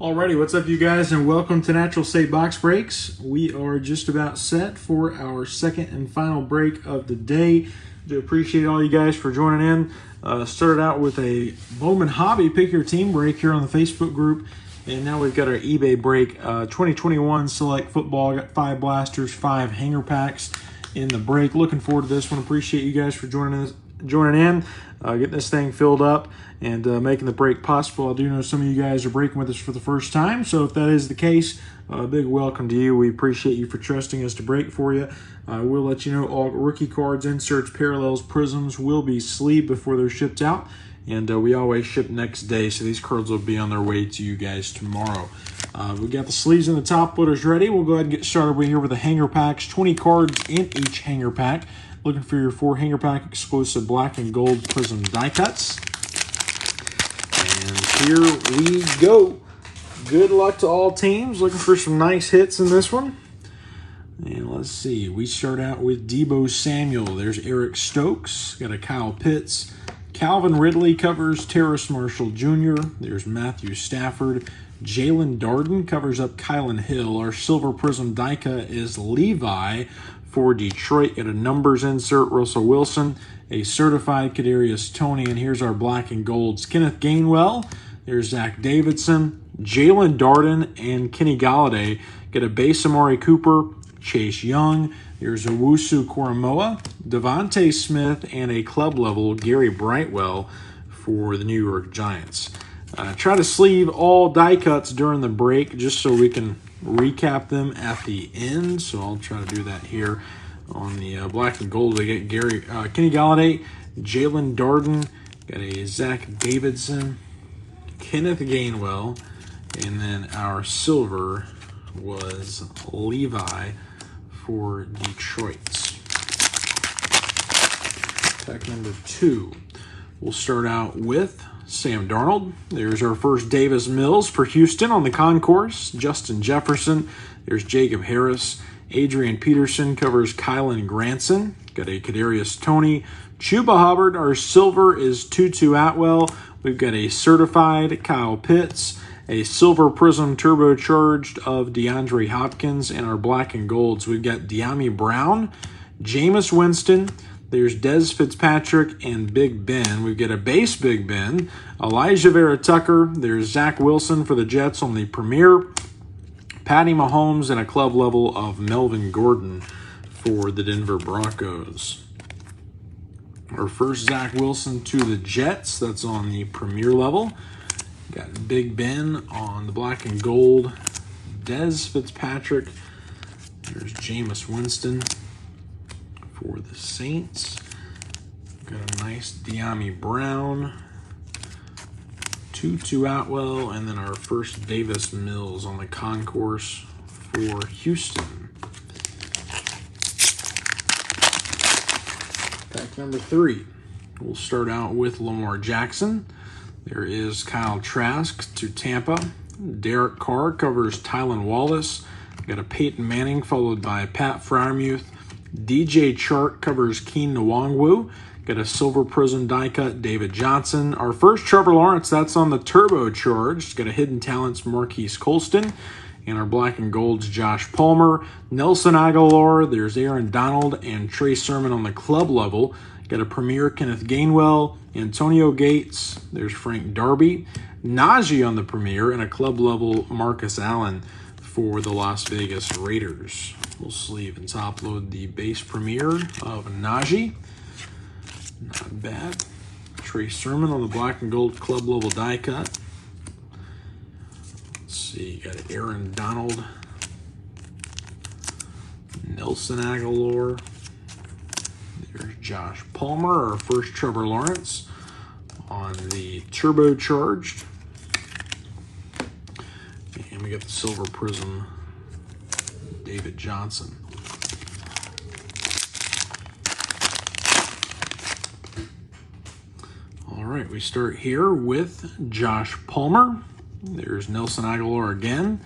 Alrighty, what's up you guys, and welcome to Natural State Box Breaks. We are just about set for our second and final break of the day. Do appreciate all you guys for joining in. Started out with a Bowman Hobby Pick Your Team break here on the Facebook group, and now we've got our eBay break. 2021 Select Football. Got 5 blasters, 5 hanger packs in the break. Looking forward to this one. Appreciate you guys for joining in, getting this thing filled up and making the break possible. I do know some of you guys are breaking with us for the first time, so if that is the case, a big welcome to you. We appreciate you for trusting us to break for you. I will let you know all rookie cards, inserts, parallels, prisms will be sleeved before they're shipped out, and we always ship next day, so these cards will be on their way to you guys tomorrow. We got the sleeves and the top loaders ready. We'll go ahead and get started over here with the hanger packs. 20 cards in each hanger pack. Looking for your 4 hanger pack exclusive black and gold Prism die cuts. And here we go. Good luck to all teams. Looking for some nice hits in this one. And let's see. We start out with Deebo Samuel. There's Eric Stokes. Got a Kyle Pitts. Calvin Ridley covers Terrace Marshall Jr. There's Matthew Stafford. Jalen Darden covers up Kylan Hill. Our silver Prism die cut is Levi for Detroit. Got a numbers insert, Russell Wilson. A certified Kadarius Toney. And here's our black and golds. Kenneth Gainwell. There's Zach Davidson. Jalen Darden and Kenny Galladay. Got a base Amari Cooper. Chase Young. There's Owusu Koramoah. Devontae Smith. And a club level Gary Brightwell for the New York Giants. Try to sleeve all die cuts during the break just so we can recap them at the end. So I'll try to do that here on the black and gold. We get Kenny Galladay, Jalen Darden, got a Zach Davidson, Kenneth Gainwell, and then our silver was Levi for Detroit. Pack number 2. We'll start out with Sam Darnold. There's our first Davis Mills for Houston on the concourse. Justin Jefferson. There's Jacob Harris. Adrian Peterson covers Kylan Granson. Got a Kadarius Toney. Chuba Hubbard. Our silver is Tutu Atwell. We've got a certified Kyle Pitts. A silver Prism turbocharged of DeAndre Hopkins. And our black and golds, we've got De'Ami Brown. Jameis Winston. There's Dez Fitzpatrick and Big Ben. We've got a base Big Ben. Elijah Vera Tucker. There's Zach Wilson for the Jets on the Premier. Patty Mahomes and a club level of Melvin Gordon for the Denver Broncos. Our first Zach Wilson to the Jets. That's on the Premier level. Got Big Ben on the black and gold. Dez Fitzpatrick. There's Jameis Winston for the Saints. Got a nice De'Ami Brown, Tutu Atwell, and then our first Davis Mills on the concourse for Houston. Pack number 3. We'll start out with Lamar Jackson. There is Kyle Trask to Tampa. Derek Carr covers Tylan Wallace. Got a Peyton Manning followed by Pat Freiermuth. DJ Chark covers Keen Nwangwu. Got a silver Prism die cut, David Johnson. Our first Trevor Lawrence, that's on the turbocharged. Got a hidden talents, Marquise Colston. And our black and golds, Josh Palmer. Nelson Aguilar, there's Aaron Donald and Trey Sermon on the club level. Got a premier Kenneth Gainwell. Antonio Gates, there's Frank Darby. Najee on the premier, and a club level Marcus Allen for the Las Vegas Raiders. We'll sleeve and top load the base premiere of Najee. Not bad. Trey Sermon on the black and gold club level die cut. Let's see, got Aaron Donald. Nelson Aguilar. There's Josh Palmer, our first Trevor Lawrence on the turbocharged. And we got the silver Prism David Johnson. All right, we start here with Josh Palmer. There's Nelson Aguilar again.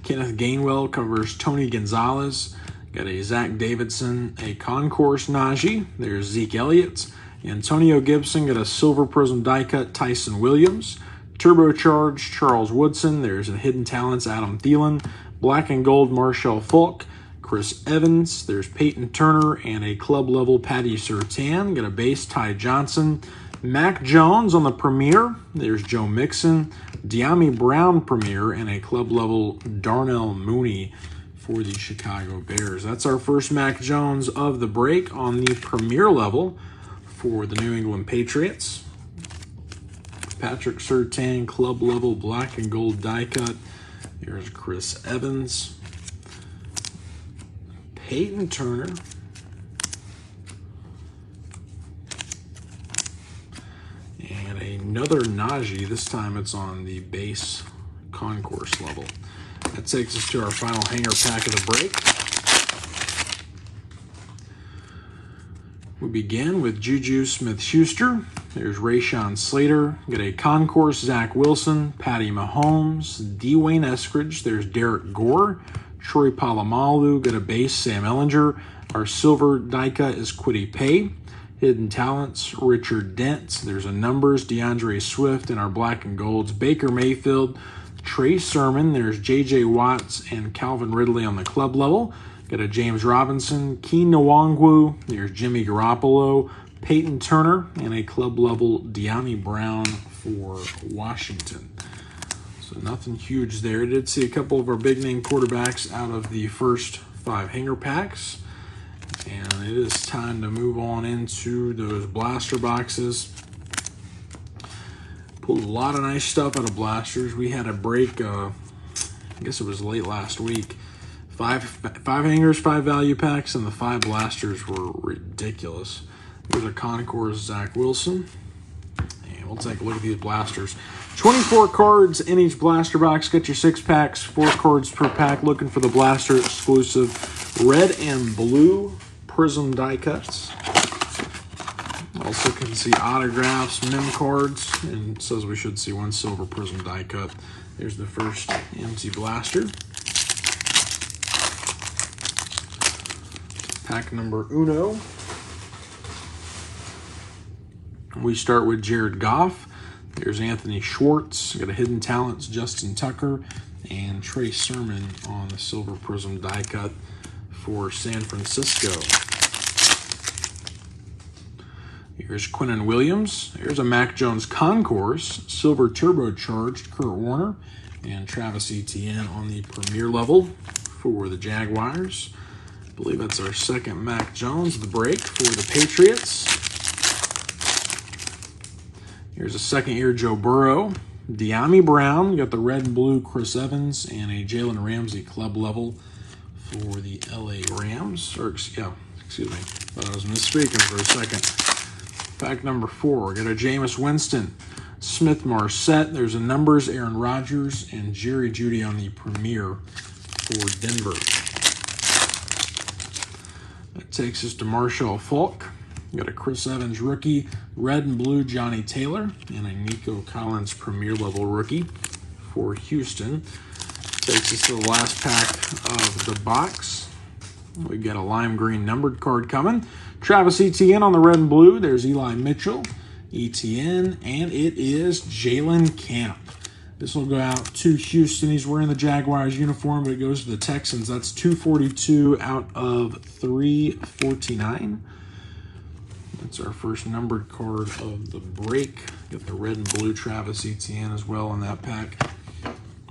Kenneth Gainwell covers Tony Gonzalez. Got a Zach Davidson, a concourse Najee. There's Zeke Elliott. Antonio Gibson got a silver Prism die cut Tyson Williams. Turbocharged, Charles Woodson. There's a Hidden Talents, Adam Thielen. Black and Gold, Marshall Falk. Chris Evans. There's Peyton Turner and a club level Patty Surtain. Got a base, Ty Johnson. Mac Jones on the Premier. There's Joe Mixon. De'Ami Brown Premier and a club level Darnell Mooney for the Chicago Bears. That's our first Mac Jones of the break on the Premier level for the New England Patriots. Patrick Surtain, club level black and gold die cut. Here's Chris Evans. Peyton Turner. And another Najee. This time it's on the base concourse level. That takes us to our final hanger pack of the break. We begin with Juju Smith-Schuster. There's Rashawn Slater. Got a concourse Zach Wilson, Patty Mahomes, Dwayne Eskridge. There's Derek Gore, Troy Polamalu. Got a base Sam Ehlinger. Our silver die cut is Kwity Paye. Hidden Talents, Richard Dent. There's a numbers, DeAndre Swift. And our black and golds, Baker Mayfield, Trey Sermon. There's J.J. Watts and Calvin Ridley on the club level. Got a James Robinson, Keen Nwangwu. There's Jimmy Garoppolo, Peyton Turner, and a club level De'Ami Brown for Washington. So nothing huge there. Did see a couple of our big name quarterbacks out of the first 5 hanger packs. And it is time to move on into those blaster boxes. Pulled a lot of nice stuff out of blasters. We had a break, I guess it was late last week. 5 hangers, 5 value packs, and the 5 blasters were ridiculous. There's a concourse Zach Wilson. And we'll take a look at these blasters. 24 cards in each blaster box. Got your 6 packs, 4 cards per pack. Looking for the blaster exclusive red and blue Prism die cuts. Also can see autographs, mem cards, and it says we should see 1 silver Prism die cut. There's the first empty blaster. Pack number uno. We start with Jared Goff. There's Anthony Schwartz. Got a Hidden Talents, Justin Tucker, and Trey Sermon on the silver Prism die cut for San Francisco. Here's Quinnen Williams. Here's a Mac Jones concourse, silver turbocharged Kurt Warner, and Travis Etienne on the Premier level for the Jaguars. I believe that's our second Mac Jones of the break for the Patriots. Here's a second-year Joe Burrow. De'Ami Brown. Got the red and blue Chris Evans and a Jalen Ramsey club level for the LA Rams. Excuse me. Thought I was misspeaking for a second. Pack number 4. Got a Jameis Winston. Smith Marset. There's a numbers, Aaron Rodgers, and Jerry Jeudy on the Premier for Denver. That takes us to Marshall Falk. Got a Chris Evans rookie, red and blue Johnny Taylor, and a Nico Collins Premier level rookie for Houston. Takes us to the last pack of the box. We've got a lime green numbered card coming. Travis Etienne on the red and blue. There's Eli Mitchell, Etienne, and it is Jalen Camp. This will go out to Houston. He's wearing the Jaguars uniform, but it goes to the Texans. That's 242 out of 349. That's our first numbered card of the break. Got the red and blue Travis Etienne as well in that pack.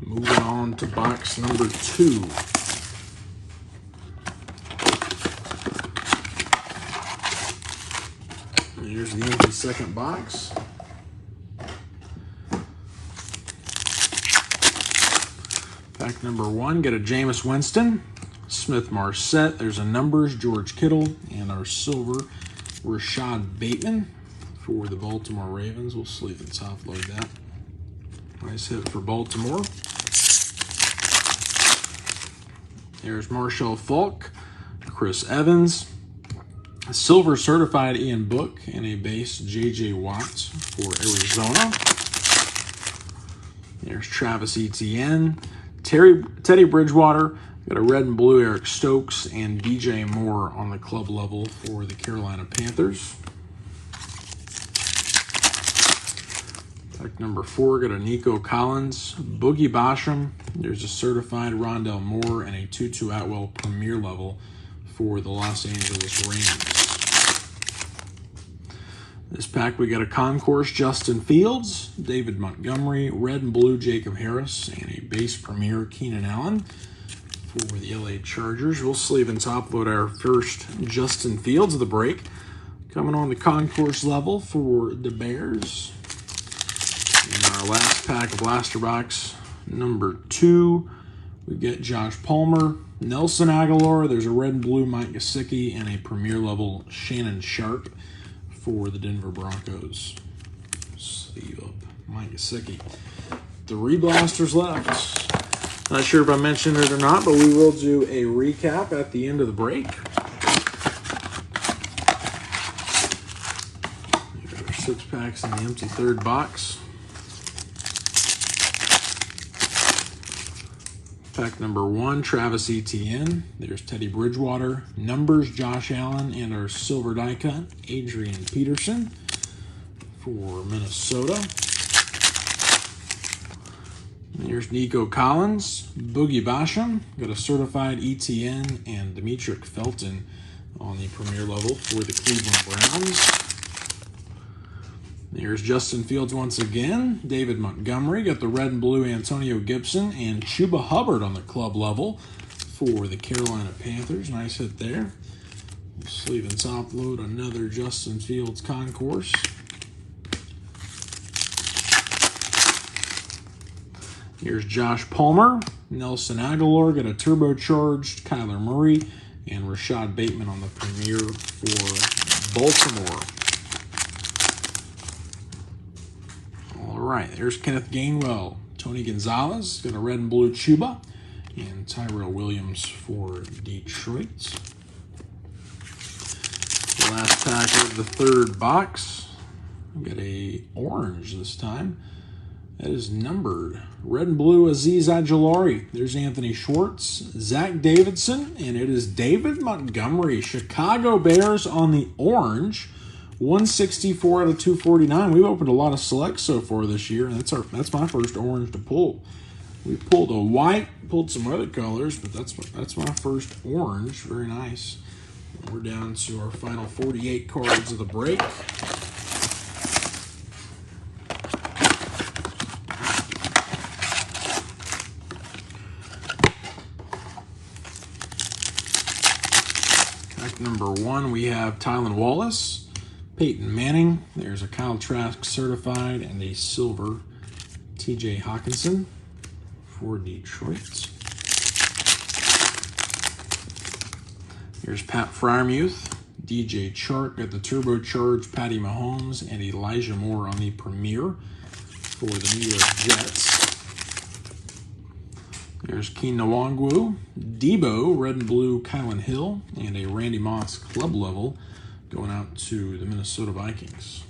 Moving on to box number 2. Here's the empty second box. Pack number 1, get a Jameis Winston, Smith Marset. There's a numbers, George Kittle, and our silver, Rashad Bateman for the Baltimore Ravens. We'll sleeve and top load that. Nice hit for Baltimore. There's Marshall Falk, Chris Evans, a silver certified Ian Book, and a base J.J. Watts for Arizona. There's Travis Etienne, Teddy Bridgewater. Got a red and blue Eric Stokes and DJ Moore on the club level for the Carolina Panthers. Pack number 4, got a Nico Collins, Boogie Basham. There's a certified Rondell Moore and a Tutu Atwell Premier level for the Los Angeles Rams. This pack, we got a Concourse Justin Fields, David Montgomery, red and blue Jacob Harris, and a base Premier Keenan Allen for the LA Chargers. We'll sleeve and top load our first Justin Fields of the break. Coming on the Concourse level for the Bears. And our last pack of blaster box number 2, we get Josh Palmer, Nelson Aguilar. There's a red and blue Mike Gesicki and a Premier level Shannon Sharp for the Denver Broncos. Sleeve up Mike Gesicki. 3 blasters left. Not sure if I mentioned it or not, but we will do a recap at the end of the break. Here are 6 packs in the empty third box. Pack number 1, Travis Etienne. There's Teddy Bridgewater. Numbers, Josh Allen. And our silver die cut, Adrian Peterson for Minnesota. There's Nico Collins, Boogie Basham. Got a certified Etienne and Demetric Felton on the Premier level for the Cleveland Browns. There's Justin Fields once again. David Montgomery. Got the red and blue Antonio Gibson and Chuba Hubbard on the club level for the Carolina Panthers. Nice hit there. Sleeve and top load another Justin Fields Concourse. Here's Josh Palmer. Nelson Aguilar. Got a turbocharged Kyler Murray and Rashad Bateman on the Premier for Baltimore. All right, there's Kenneth Gainwell, Tony Gonzalez, got a red and blue Chuba, and Tyrell Williams for Detroit. The last pack of the third box, we got a orange this time. That is numbered. Red and blue Azeez Ojulari. There's Anthony Schwartz, Zach Davidson, and it is David Montgomery. Chicago Bears on the orange. 164 out of 249. We've opened a lot of selects so far this year, and that's my first orange to pull. We pulled a white, pulled some other colors, but that's my first orange. Very nice. And we're down to our final 48 cards of the break. Pack number 1, we have Tylan Wallace, Peyton Manning. There's a Kyle Trask certified and a silver TJ Hawkinson for Detroit. Here's Pat Freiermuth, DJ Chark, got the turbocharged Patty Mahomes and Elijah Moore on the Premier for the New York Jets. There's Keen Nwangwu, Debo, red and blue Kylan Hill, and a Randy Moss club level going out to the Minnesota Vikings.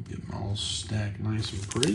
Get them all stacked nice and pretty.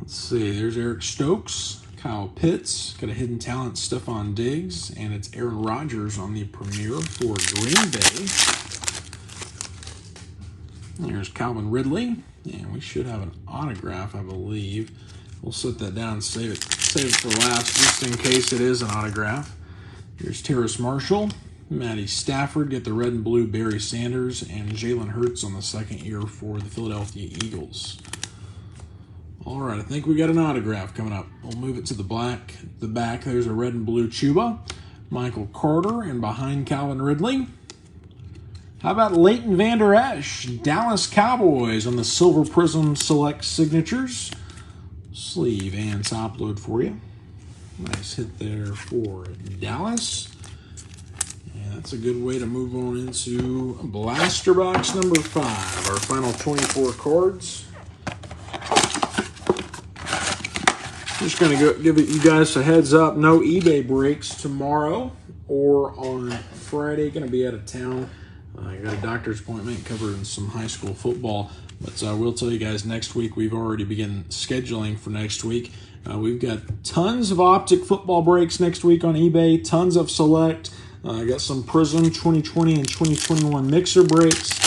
Let's see, there's Eric Stokes, Kyle Pitts, got a hidden talent, Stephon Diggs, and it's Aaron Rodgers on the Premier for Green Bay. There's Calvin Ridley, and we should have an autograph, I believe. We'll set that down and save it for last, just in case it is an autograph. Here's Terrace Marshall, Matty Stafford, get the red and blue Barry Sanders, and Jalen Hurts on the second year for the Philadelphia Eagles. All right, I think we got an autograph coming up. We'll move it to the back. There's a red and blue Chuba, Michael Carter, and behind Calvin Ridley. How about Leighton Vander Esch, Dallas Cowboys on the Silver Prism Select Signatures. Sleeve and top load for you. Nice hit there for Dallas. And that's a good way to move on into blaster box number 5, our final 24 cards. Just going to give you guys a heads up. No eBay breaks tomorrow or on Friday. Going to be out of town. I got a doctor's appointment covering some high school football. But I will tell you guys, next week, we've already begun scheduling for next week. We've got tons of Optic football breaks next week on eBay, tons of Select, I got some Prism 2020 and 2021 mixer breaks.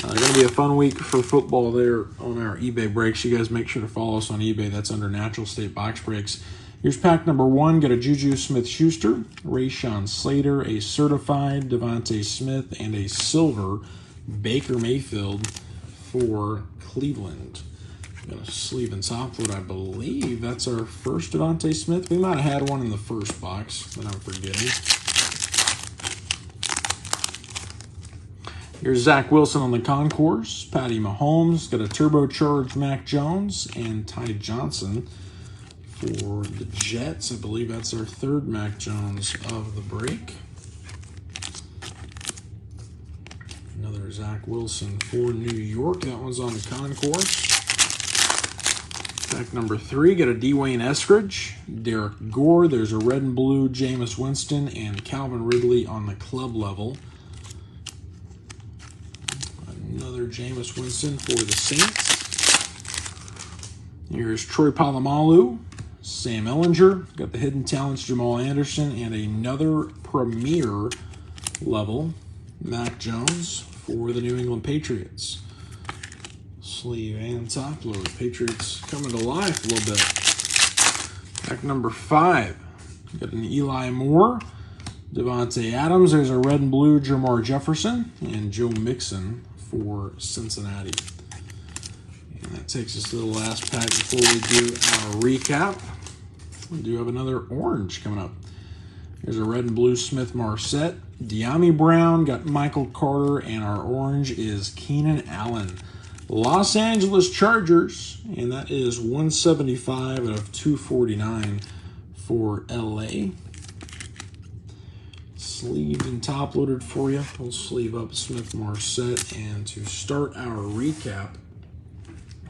Going to be a fun week for football there on our eBay breaks. You guys make sure to follow us on eBay. That's under Natural State Box Breaks. Here's pack number 1. Got a Juju Smith-Schuster, Rashawn Slater, a certified Devontae Smith, and a silver Baker Mayfield for Cleveland. Got a sleeve and top load, I believe. That's our first Devontae Smith. We might have had one in the first box, but I'm forgetting. Here's Zach Wilson on the concourse. Patty Mahomes. Got a turbocharged Mac Jones and Ty Johnson for the Jets. I believe that's our third Mac Jones of the break. Another Zach Wilson for New York. That one's on the concourse. Pack number 3, got a Dwayne Eskridge, Derek Gore. There's a red and blue Jameis Winston and Calvin Ridley on the club level. Another Jameis Winston for the Saints. Here's Troy Polamalu, Sam Ellinger. Got the hidden talents Jamal Anderson and another premier level Mac Jones for the New England Patriots. Sleeve and top load. Patriots coming to life a little bit. Pack number 5. Got an Eli Moore, Devontae Adams. There's a red and blue Jamar Jefferson and Joe Mixon for Cincinnati. And that takes us to the last pack before we do our recap. We do have another orange coming up. There's a red and blue Smith Marset, De'Ami Brown, got Michael Carter, and our orange is Keenan Allen. Los Angeles Chargers, and that is 175 out of 249 for LA. Sleeved and top loaded for you. We'll sleeve up Smith Marset, and to start our recap,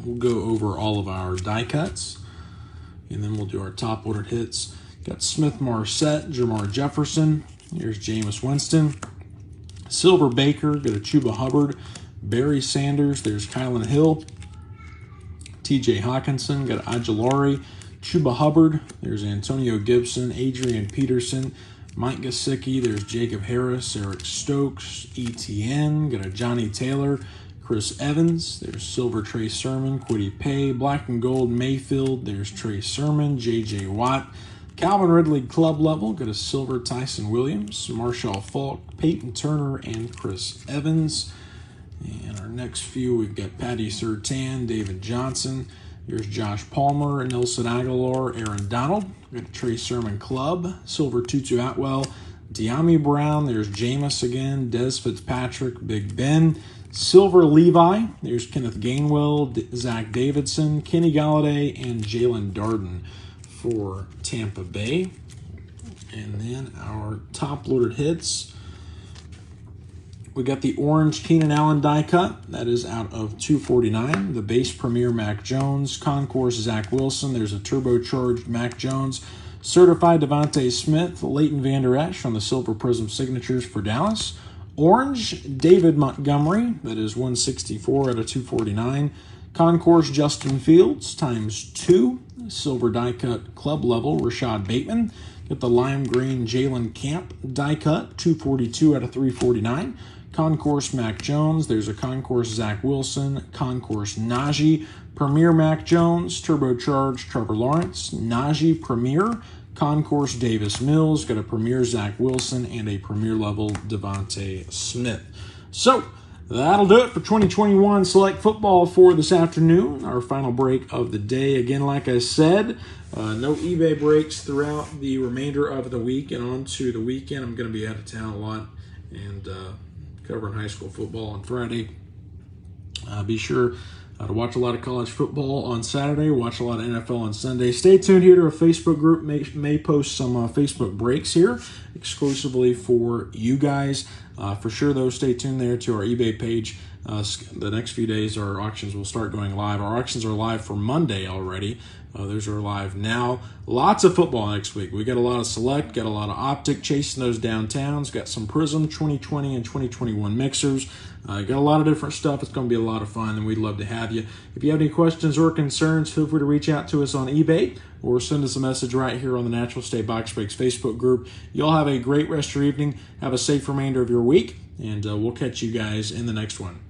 we'll go over all of our die cuts, and then we'll do our top loaded hits. Got Smith Marset, Jamar Jefferson. Here's Jameis Winston. Silver Baker, got a Chuba Hubbard. Barry Sanders, there's Kylan Hill. TJ Hawkinson, got Aguilari. Chuba Hubbard, there's Antonio Gibson. Adrian Peterson. Mike Gesicki, there's Jacob Harris. Eric Stokes. ETN, got a Johnny Taylor. Chris Evans, there's Silver Trey Sermon. Kwity Paye. Black and Gold Mayfield, there's Trey Sermon. J.J. Watt. Calvin Ridley club level, got a silver Tyson Williams. Marshall Faulk, Peyton Turner, and Chris Evans. And our next few, we've got Patty Surtain, David Johnson. Here's Josh Palmer, Nelson Aguilar, Aaron Donald. We've got a Trey Sermon Club, Silver Tutu Atwell, De'Ami Brown. There's Jameis again, Des Fitzpatrick, Big Ben. Silver Levi. There's Kenneth Gainwell, Zach Davidson, Kenny Galladay, and Jalen Darden for Tampa Bay. And then our top loaded hits. We got the orange Keenan Allen die cut. That is out of 249. The base premier Mac Jones. Concourse Zach Wilson. There's a turbocharged Mac Jones. Certified Devontae Smith. Leighton Vander Esch on the silver Prism signatures for Dallas. Orange David Montgomery. That is 164 out of 249. Concourse Justin Fields times 2. Silver die cut club level Rashad Bateman. Got the lime green Jalen Camp die cut, 242 out of 349. Concourse Mac Jones. There's a Concourse Zach Wilson. Concourse Najee. Premier Mac Jones. Turbocharged Trevor Lawrence. Najee Premier. Concourse Davis Mills. Got a Premier Zach Wilson and a Premier level Devontae Smith. So that'll do it for 2021 Select Football for this afternoon. Our final break of the day. Again, like I said, no eBay breaks throughout the remainder of the week and on to the weekend. I'm going to be out of town a lot and covering high school football on Friday. Be sure to watch a lot of college football on Saturday, watch a lot of NFL on Sunday. Stay tuned here to our Facebook group. May post some Facebook breaks here exclusively for you guys. For sure, though, stay tuned there to our eBay page. The next few days, our auctions will start going live. Our auctions are live for Monday already. Those are live now. Lots of football next week. We got a lot of select, got a lot of optic, chasing those downtowns, got some Prism 2020 and 2021 mixers. Got a lot of different stuff. It's going to be a lot of fun, and we'd love to have you. If you have any questions or concerns, feel free to reach out to us on eBay or send us a message right here on the Natural State Box Breaks Facebook group. You all have a great rest of your evening. Have a safe remainder of your week, and we'll catch you guys in the next one.